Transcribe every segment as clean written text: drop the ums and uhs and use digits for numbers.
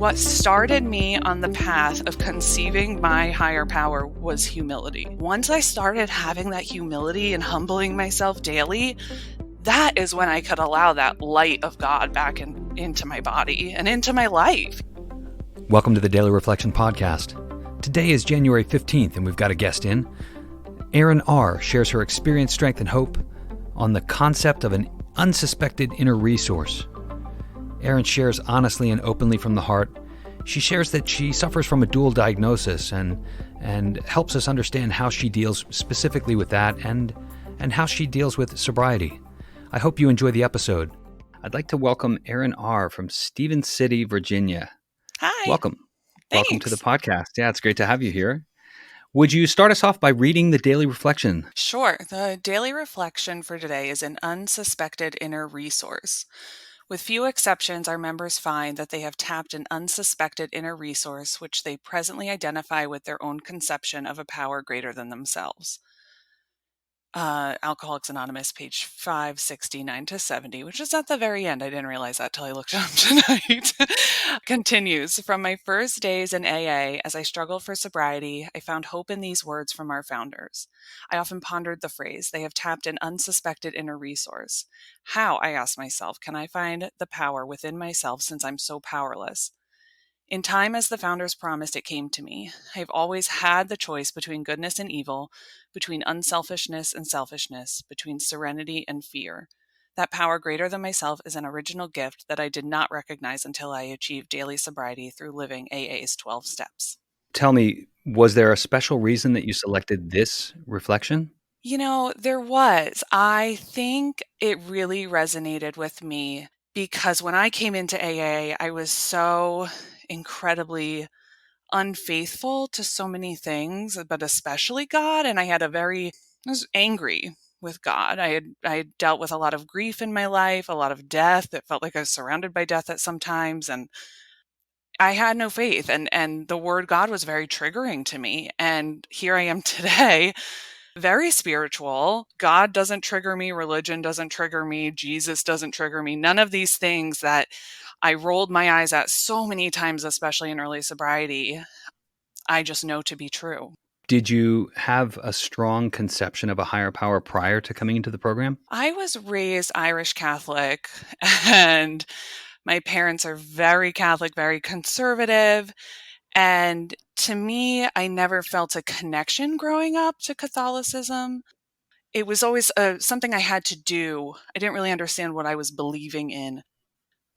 What started me on the path of conceiving my higher power was humility. Once I started having that humility and humbling myself daily, that is when I could allow that light of God back into my body and into my life. Welcome to the Daily Reflection Podcast. Today is January 15th, and we've got a guest in. Erin R. shares her experience, strength, and hope on the concept of an unsuspected inner resource. Erin shares honestly and openly from the heart. She shares that she suffers from a dual diagnosis and helps us understand how she deals specifically with that and how she deals with sobriety. I hope you enjoy the episode. I'd like to welcome Erin R. from Stevens City, Virginia. Hi. Welcome. Thanks. Welcome to the podcast. Yeah, it's great to have you here. Would you start us off by reading the daily reflection? Sure. The daily reflection for today is an unsuspected inner resource. With few exceptions, our members find that they have tapped an unsuspected inner resource which they presently identify with their own conception of a power greater than themselves. Alcoholics Anonymous, page 569 to 70, which is at the very end. I didn't realize that till I looked it up tonight. Continues, from my first days in AA, as I struggled for sobriety, I found hope in these words from our founders. I often pondered the phrase, they have tapped an unsuspected inner resource. How, I asked myself, can I find the power within myself since I'm so powerless? In time, as the founders promised, it came to me. I've always had the choice between goodness and evil, between unselfishness and selfishness, between serenity and fear. That power greater than myself is an original gift that I did not recognize until I achieved daily sobriety through living AA's 12 steps. Tell me, was there a special reason that you selected this reflection? There was. I think it really resonated with me because when I came into AA, I was so incredibly unfaithful to so many things, but especially God. And I was angry with God. I had dealt with a lot of grief in my life, a lot of death. It felt like I was surrounded by death at some times. And I had no faith. And the word God was very triggering to me. And here I am today, very spiritual. God doesn't trigger me. Religion doesn't trigger me. Jesus doesn't trigger me. None of these things that I rolled my eyes at so many times, especially in early sobriety, I just know to be true. Did you have a strong conception of a higher power prior to coming into the program? I was raised Irish Catholic, and my parents are very Catholic, very conservative. And to me, I never felt a connection growing up to Catholicism. It was always something I had to do. I didn't really understand what I was believing in.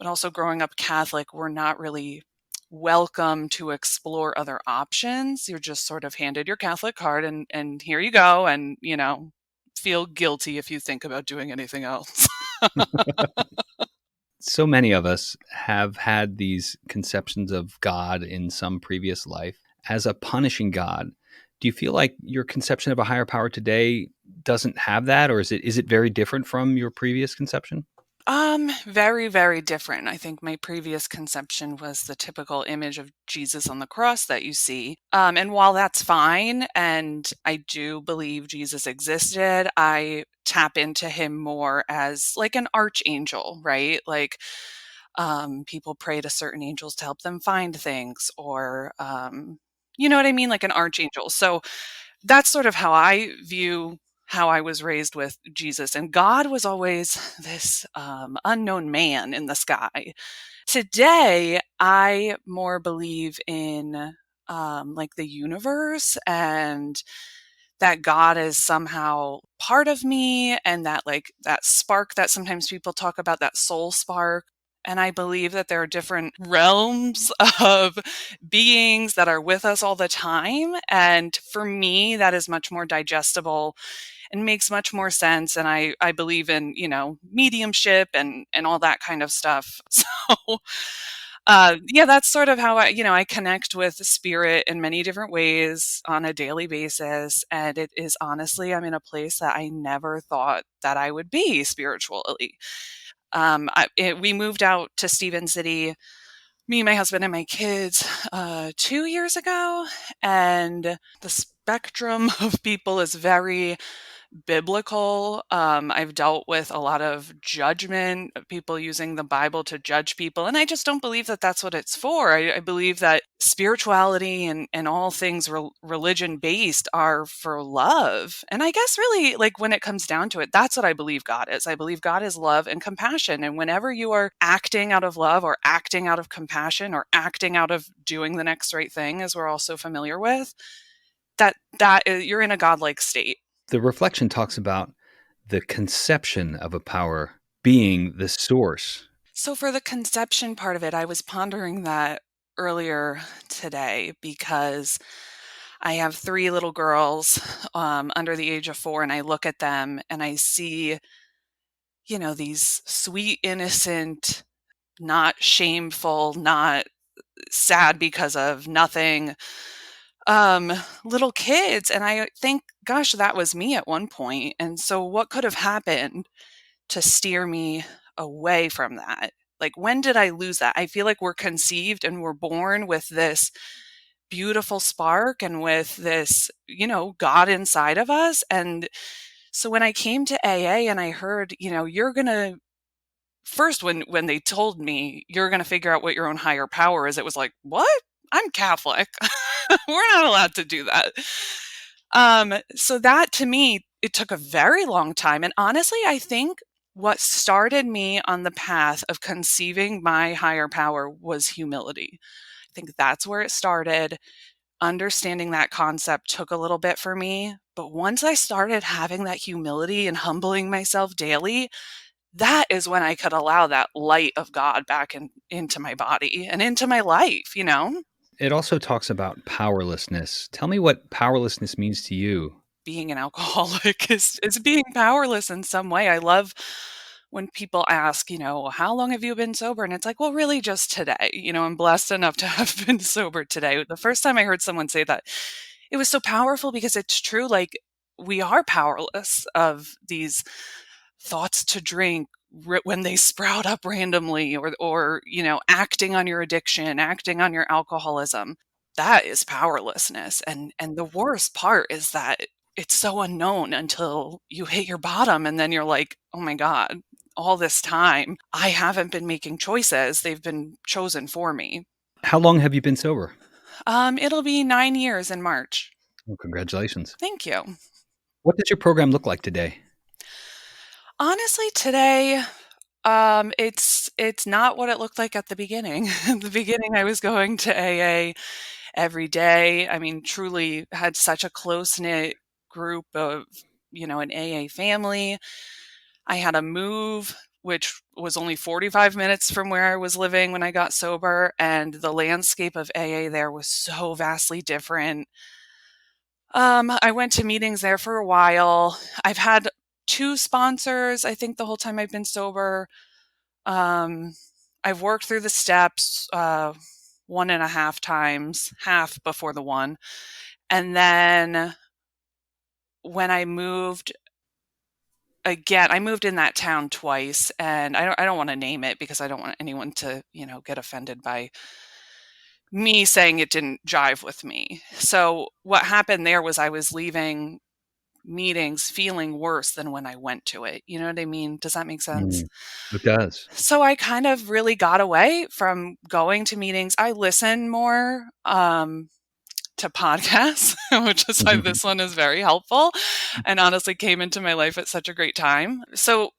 But also growing up Catholic, we're not really welcome to explore other options. You're just sort of handed your Catholic card and here you go. And, feel guilty if you think about doing anything else. So many of us have had these conceptions of God in some previous life as a punishing God. Do you feel like your conception of a higher power today doesn't have that, or is it very different from your previous conception? Very, very different. I think my previous conception was the typical image of Jesus on the cross that you see. And while that's fine, and I do believe Jesus existed, I tap into him more as like an archangel, right? Like, people pray to certain angels to help them find things, or, you know what I mean? Like an archangel. So that's sort of how I view how I was raised with Jesus. And God was always this unknown man in the sky. Today, I more believe in like the universe, and that God is somehow part of me, and that like that spark that sometimes people talk about, that soul spark. And I believe that there are different realms of beings that are with us all the time. And for me, that is much more digestible and makes much more sense. And I believe in, mediumship and all that kind of stuff. So, yeah, that's sort of how I connect with spirit in many different ways on a daily basis. And it is honestly, I'm in a place that I never thought that I would be spiritually. We moved out to Stevens City, me, my husband, and my kids, 2 years ago. And the spectrum of people is very, biblical. I've dealt with a lot of judgment, people using the Bible to judge people. And I just don't believe that that's what it's for. I believe that spirituality and all things religion based are for love. And I guess really, like, when it comes down to it, that's what I believe God is. I believe God is love and compassion. And whenever you are acting out of love or acting out of compassion or acting out of doing the next right thing, as we're all so familiar with, you're in a godlike state. The reflection talks about the conception of a power being the source. So for the conception part of it, I was pondering that earlier today because I have three little girls under the age of 4, and I look at them and I see, these sweet, innocent, not shameful, not sad because of nothing, um, little kids. And I think, gosh, that was me at one point. And so what could have happened to steer me away from that? Like, when did I lose that? I feel like we're conceived and we're born with this beautiful spark and with this, God inside of us. And so when I came to AA and I heard, you're going to first, when they told me you're going to figure out what your own higher power is, it was like, what? I'm Catholic. We're not allowed to do that. So that, to me, it took a very long time. And honestly, I think what started me on the path of conceiving my higher power was humility. I think that's where it started. Understanding that concept took a little bit for me. But once I started having that humility and humbling myself daily, that is when I could allow that light of God back into my body and into my life. It also talks about powerlessness. Tell me what powerlessness means to you. Being an alcoholic is being powerless in some way. I love when people ask, how long have you been sober? And it's like, well, really just today. I'm blessed enough to have been sober today. The first time I heard someone say that, it was so powerful because it's true. Like, we are powerless of these thoughts to drink when they sprout up randomly, or acting on your addiction, acting on your alcoholism. That is powerlessness. And the worst part is that it's so unknown until you hit your bottom, and then you're like, oh my God, all this time I haven't been making choices, they've been chosen for me. How long have you been sober? It'll be 9 years in March. Well, congratulations. Thank you. What does your program look like today? Honestly, today, it's not what it looked like at the beginning. At the beginning, I was going to AA every day. I mean, truly had such a close-knit group of, an AA family. I had a move, which was only 45 minutes from where I was living when I got sober, and the landscape of AA there was so vastly different. I went to meetings there for a while. I've had 2 sponsors, I think, the whole time I've been sober. Um, I've worked through the steps, 1.5 times, half before the one. And then when I moved again, I moved in that town twice, and I don't wanna name it because I don't want anyone to, get offended by me saying it didn't jive with me. So what happened there was I was leaving meetings feeling worse than when I went to it. You know what I mean? Does that make sense? Mm, it does. So I kind of really got away from going to meetings. I listen more to podcasts, which is why this one is very helpful and honestly came into my life at such a great time. So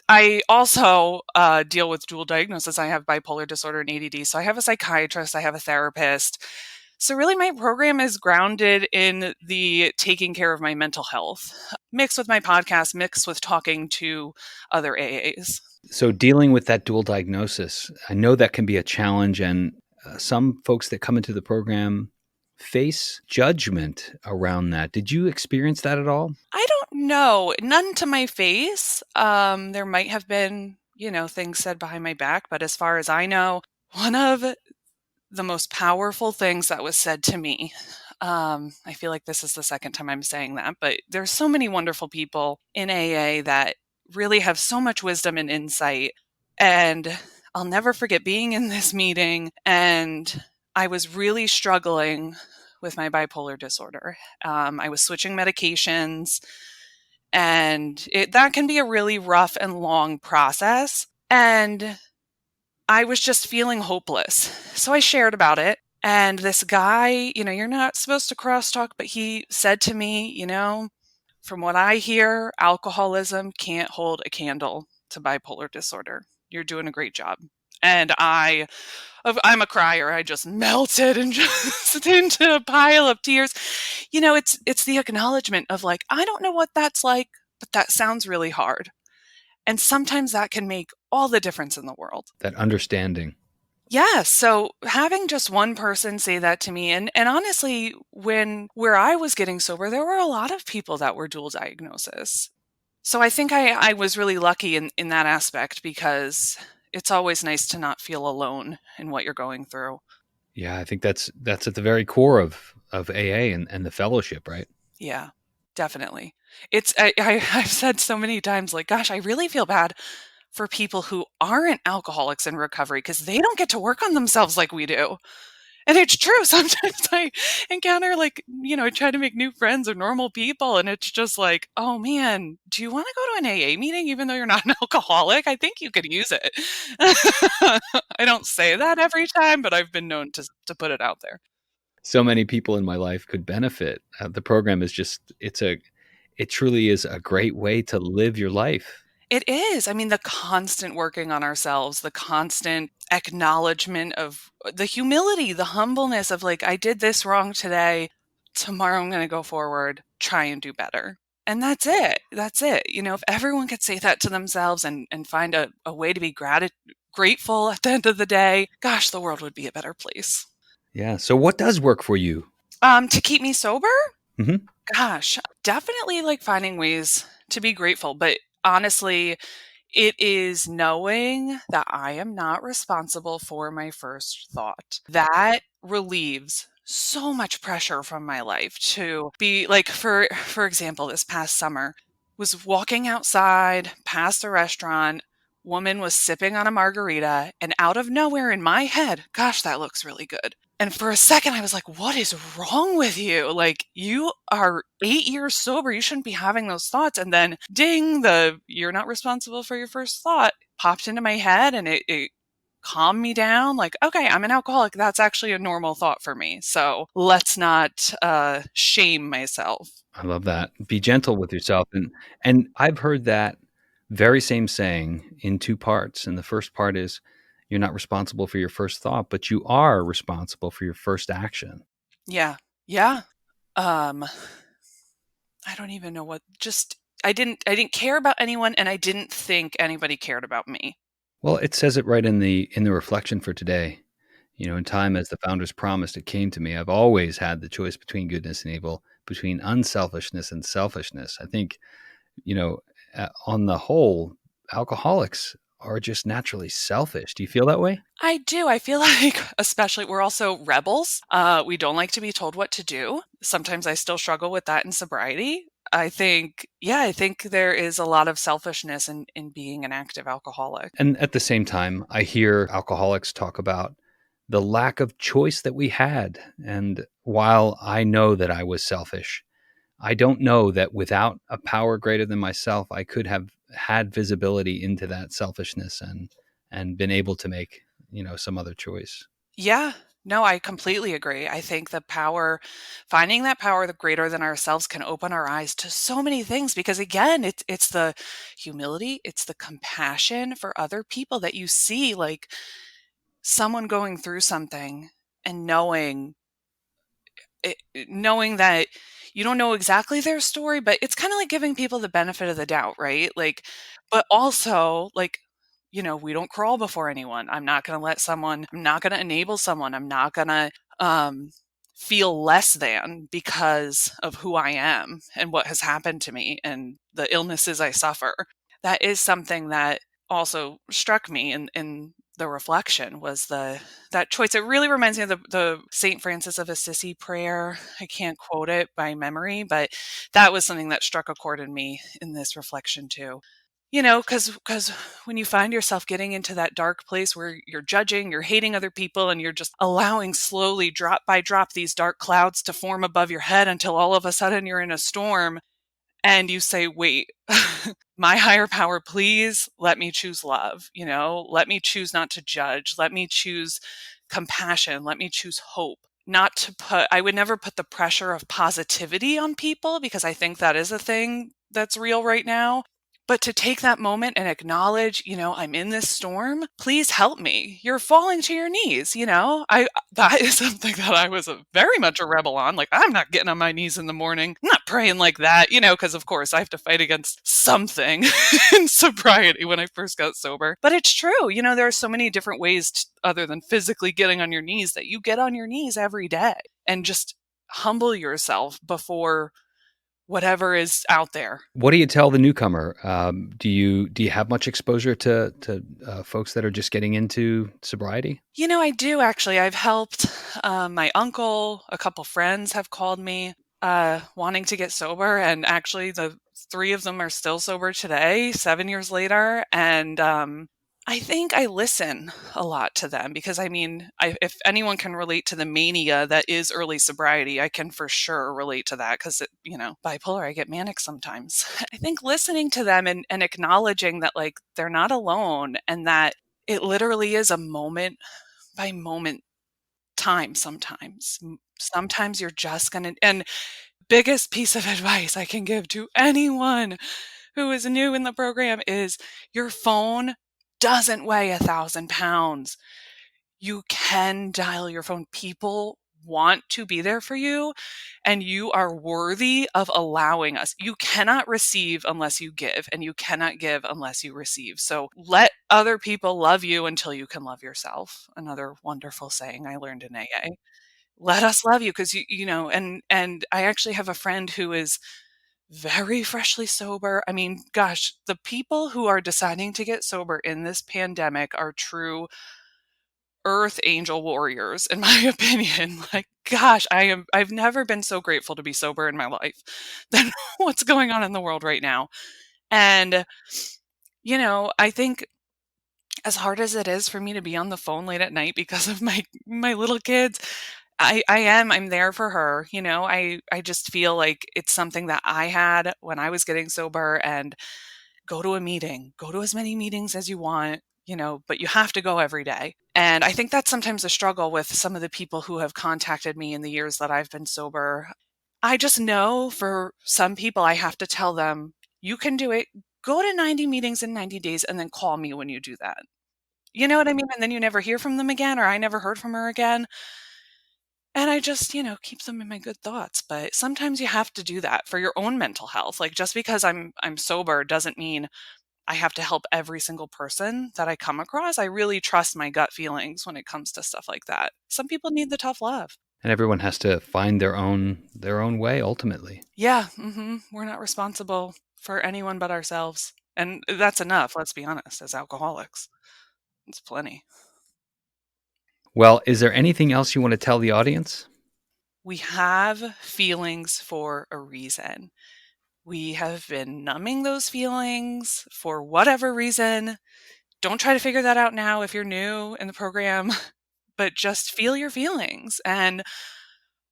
I also deal with dual diagnosis. I have bipolar disorder and ADD. So I have a psychiatrist, I have a therapist. So really my program is grounded in the taking care of my mental health, mixed with my podcast, mixed with talking to other AAs. So dealing with that dual diagnosis, I know that can be a challenge, and some folks that come into the program face judgment around that. Did you experience that at all? I don't know. None to my face. There might have been, things said behind my back, but as far as I know, one of the most powerful things that was said to me, I feel like this is the second time I'm saying that, but there's so many wonderful people in AA that really have so much wisdom and insight. And I'll never forget being in this meeting, and I was really struggling with my bipolar disorder. I was switching medications, And that can be a really rough and long process. And I was just feeling hopeless. So I shared about it. And this guy, you're not supposed to crosstalk, but he said to me, from what I hear, alcoholism can't hold a candle to bipolar disorder. You're doing a great job. And I'm a crier. I just melted and just into a pile of tears. It's the acknowledgement of like, I don't know what that's like, but that sounds really hard. And sometimes that can make all the difference in the world. That understanding. Yeah, so having just one person say that to me, and honestly, where I was getting sober, there were a lot of people that were dual diagnosis. So I think I was really lucky in that aspect, because it's always nice to not feel alone in what you're going through. Yeah, I think that's at the very core of AA and the fellowship, right? Yeah, definitely. I've said so many times, like, gosh, I really feel bad for people who aren't alcoholics in recovery, because they don't get to work on themselves like we do. And it's true. Sometimes I encounter, like, try to make new friends or normal people. And it's just like, oh man, do you want to go to an AA meeting even though you're not an alcoholic? I think you could use it. I don't say that every time, but I've been known to put it out there. So many people in my life could benefit. The program is just, it truly is a great way to live your life. It is. I mean, the constant working on ourselves, the constant acknowledgement of the humility, the humbleness of like, I did this wrong today. Tomorrow I'm going to go forward, try and do better. And that's it. That's it. If everyone could say that to themselves and find a way to be grateful at the end of the day, gosh, the world would be a better place. Yeah. So what does work for you? To keep me sober? Mm-hmm. Gosh, definitely like finding ways to be grateful. But honestly, it is knowing that I am not responsible for my first thought. That relieves so much pressure from my life to be like, for example, this past summer, was walking outside past a restaurant, woman was sipping on a margarita, and out of nowhere in my head, gosh, that looks really good. And for a second, I was like, what is wrong with you? Like, you are 8 years sober. You shouldn't be having those thoughts. And then ding, you're not responsible for your first thought popped into my head, and it calmed me down. Like, okay, I'm an alcoholic. That's actually a normal thought for me. So let's not shame myself. I love that. Be gentle with yourself. And I've heard that very same saying in two parts. And the first part is you're not responsible for your first thought, but you are responsible for your first action. Yeah. Yeah. Um, I don't even know I didn't care about anyone, and I didn't think anybody cared about me. Well, it says it right in the reflection for today. In time as the founders promised, it came to me. I've always had the choice between goodness and evil, between unselfishness and selfishness. I think, on the whole, alcoholics are just naturally selfish. Do you feel that way? I do. I feel like, especially, we're also rebels. We don't like to be told what to do. Sometimes I still struggle with that in sobriety. I think there is a lot of selfishness in being an active alcoholic. And at the same time, I hear alcoholics talk about the lack of choice that we had. And while I know that I was selfish, I don't know that without a power greater than myself, I could have had visibility into that selfishness and been able to make, some other choice. Yeah. No, I completely agree. I think finding that power that greater than ourselves can open our eyes to so many things, because again, it's the humility, it's the compassion for other people that you see, like someone going through something, and knowing that you don't know exactly their story, but it's kind of like giving people the benefit of the doubt, right? Like, but also like, we don't crawl before anyone. I'm not going to enable someone. I'm not going to feel less than because of who I am and what has happened to me and the illnesses I suffer. That is something that also struck me in the reflection, was that choice. It really reminds me of the Saint Francis of Assisi prayer. I can't quote it by memory, but that was something that struck a chord in me in this reflection too. Because when you find yourself getting into that dark place where you're judging, you're hating other people, and you're just allowing slowly, drop by drop, these dark clouds to form above your head until all of a sudden you're in a storm, and you say, wait, my higher power, please let me choose love. Let me choose not to judge. Let me choose compassion. Let me choose hope. Not to put, I would never put the pressure of positivity on people because I think that is a thing that's real right now. But to take that moment and acknowledge, I'm in this storm. Please help me. You're falling to your knees. I that is something that I was very much a rebel on. Like, I'm not getting on my knees in the morning. I'm not praying like that, because of course I have to fight against something in sobriety when I first got sober. But it's true. There are so many different ways other than physically getting on your knees that you get on your knees every day and just humble yourself before whatever is out there. What do you tell the newcomer? Do you have much exposure to folks that are just getting into sobriety? I do actually. I've helped my uncle, a couple friends have called me wanting to get sober, and actually the three of them are still sober today, 7 years later. And I think I listen a lot to them because if anyone can relate to the mania that is early sobriety, I can for sure relate to that because, bipolar, I get manic sometimes. I think listening to them and acknowledging that, like, they're not alone and that it literally is a moment by moment time sometimes. Sometimes you're just going to, and biggest piece of advice I can give to anyone who is new in the program is your phone doesn't weigh 1,000 pounds. You can dial your phone. People want to be there for you, and you are worthy of allowing us. You cannot receive unless you give, and you cannot give unless you receive. So let other people love you until you can love yourself. Another wonderful saying I learned in AA. Let us love you because and I actually have a friend who is very freshly sober. I mean, gosh, the people who are deciding to get sober in this pandemic are true earth angel warriors, in my opinion. Like, gosh, I've never been so grateful to be sober in my life than what's going on in the world right now. And, I think as hard as it is for me to be on the phone late at night because of my little kids, I'm there for her. I just feel like it's something that I had when I was getting sober. And go to a meeting, go to as many meetings as you want, but you have to go every day. And I think that's sometimes a struggle with some of the people who have contacted me in the years that I've been sober. I just know for some people, I have to tell them, you can do it. Go to 90 meetings in 90 days and then call me when you do that. You know what I mean? And then you never hear from them again, or I never heard from her again. And I just, keep them in my good thoughts. But sometimes you have to do that for your own mental health. Like, just because I'm sober doesn't mean I have to help every single person that I come across. I really trust my gut feelings when it comes to stuff like that. Some people need the tough love. And everyone has to find their own way ultimately. Yeah, we're not responsible for anyone but ourselves. And that's enough, let's be honest, as alcoholics. It's plenty. Well, is there anything else you want to tell the audience? We have feelings for a reason. We have been numbing those feelings for whatever reason. Don't try to figure that out now if you're new in the program, but just feel your feelings and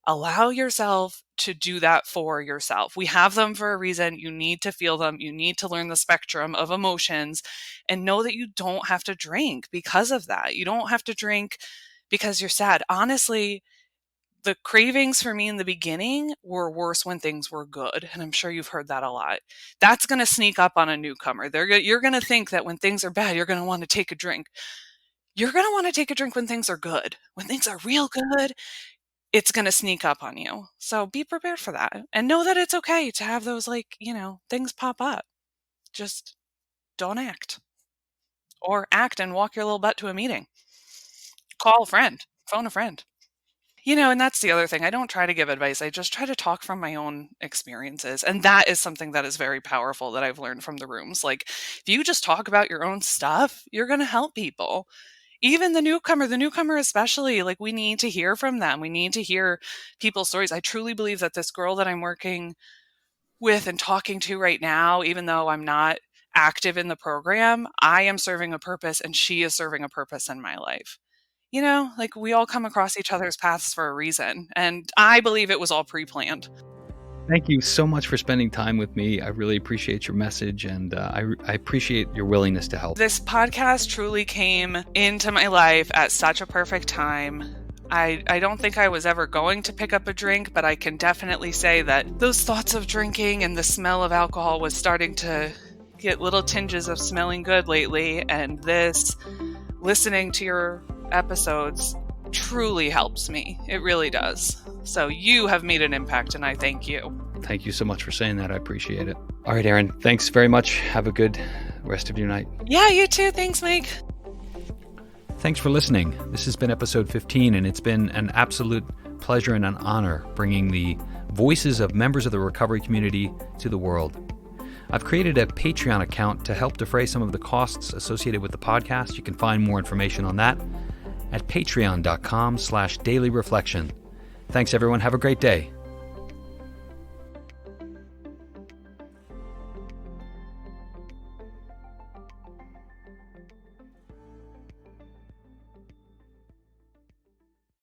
allow yourself to do that for yourself. We have them for a reason. You need to feel them. You need to learn the spectrum of emotions and know that you don't have to drink because of that. You don't have to drink because you're sad. Honestly, the cravings for me in the beginning were worse when things were good. And I'm sure you've heard that a lot. That's going to sneak up on a newcomer. You're going to think that when things are bad, you're going to want to take a drink. You're going to want to take a drink when things are good. When things are real good, it's going to sneak up on you. So be prepared for that and know that it's okay to have those, like, things pop up. Just don't act, or act and walk your little butt to a meeting. Call a friend, phone a friend. And that's the other thing. I don't try to give advice. I just try to talk from my own experiences. And that is something that is very powerful that I've learned from the rooms. Like, if you just talk about your own stuff, you're going to help people. Even the newcomer especially, like, we need to hear from them. We need to hear people's stories. I truly believe that this girl that I'm working with and talking to right now, even though I'm not active in the program, I am serving a purpose and she is serving a purpose in my life. Like, we all come across each other's paths for a reason. And I believe it was all pre planned. Thank you so much for spending time with me. I really appreciate your message, and I appreciate your willingness to help. This podcast truly came into my life at such a perfect time. I don't think I was ever going to pick up a drink, but I can definitely say that those thoughts of drinking and the smell of alcohol was starting to get little tinges of smelling good lately, and this, listening to your episodes, truly helps me. It really does. So you have made an impact, and I thank you. Thank you so much for saying that. I appreciate it. All right, Erin, thanks very much. Have a good rest of your night. Yeah, you too. Thanks, Mike. Thanks for listening. This has been episode 15, and it's been an absolute pleasure and an honor bringing the voices of members of the recovery community to the world. I've created a Patreon account to help defray some of the costs associated with the podcast. You can find more information on that at patreon.com/dailyreflection. Thanks, everyone. Have a great day.